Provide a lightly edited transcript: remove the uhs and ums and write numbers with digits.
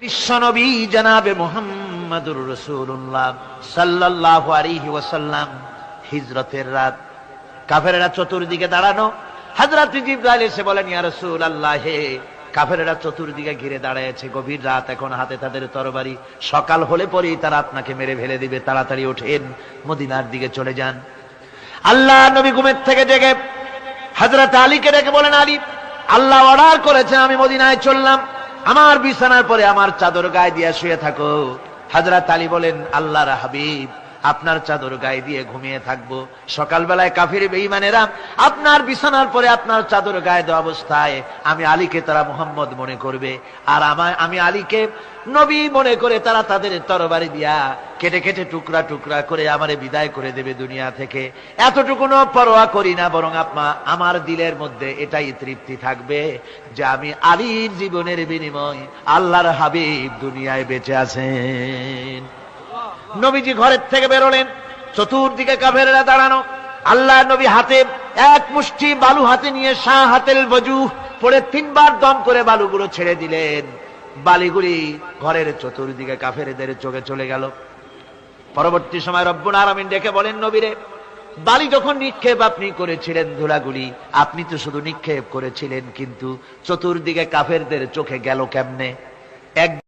বিশ্বনবী জনাবে মুহাম্মদুর রাসূলুল্লাহ সাল্লাল্লাহু আলাইহি ওয়াসাল্লাম হিজরতের রাত, কাফেররা চতুর্দিকে দাঁড়ানো। হযরত জিবরাইল এসে বলেন, ইয়া রাসূলুল্লাহ, হে কাফেররা চতুর্দিকে ঘিরে দাঁড়িয়েছে, গভীর রাত, এখন হাতে তাদের তরবারি, সকাল হলে পরেই তারা আপনাকে মেরে ফেলে দিবে, তাড়াতাড়ি ওঠেন, মদিনার দিকে চলে যান। আল্লাহ নবী ঘুমের থেকে জেগে হযরত আলীকে ডেকে বলেন, আলী, আল্লাহ অর্ডার করেছেন আমি মদিনায় চললাম, আমার বিছানার পরে আমার চাদর গায়ে দিয়ে শুয়ে থাকো। হযরত আলী বলেন, আল্লাহর হাবিব, আপনার চাদর গায়ে দিয়ে ঘুমিয়ে থাকবো, সকালবেলায় কাফির বেঈমানেরা আপনার বিছানার পরে আপনার চাদর গায়ে দেওয়া অবস্থায় আমি আলীকে তারা মুহাম্মদ মনে করবে, আর আমি আলীকে নবী মনে করে তারা তাদের তরবারি দিয়া কেটে কেটে টুকরা টুকরা করে আমারে বিদায় করে দেবে দুনিয়া থেকে। এতটুকুনো পরোয়া করি না, বরং আমার দিলের মধ্যে এটাই তৃপ্তি থাকবে যে আমি আলীর জীবনের বিনিময় আল্লাহর হাবিব দুনিয়ায় বেঁচে আছেন। নবীজি ঘরের থেকে বেরোলেন, চতুর্দিকে কাফেররা দাঁড়ানো। আল্লাহ নবী হাতে এক মুষ্টি বালু হাতে নিয়ে শাহাতেল ওযু পড়ে তিনবার দম করে বালুগুলো ছেড়ে দিলেন। বালিগুলি ঘরের চতুর্দিকে কাফেরদের চোখে চলে গেল। পরবর্তী সময় রব্বুল আলামিন ডেকে বলেন, নবীরে, বালি যখন নিক্ষেপ আপনি করেছিলেন, ধুলাগুলি আপনি তো শুধু নিক্ষেপ করেছিলেন, কিন্তু চতুর্দিকে কাফেরদের চোখে গেল কেমনে? এক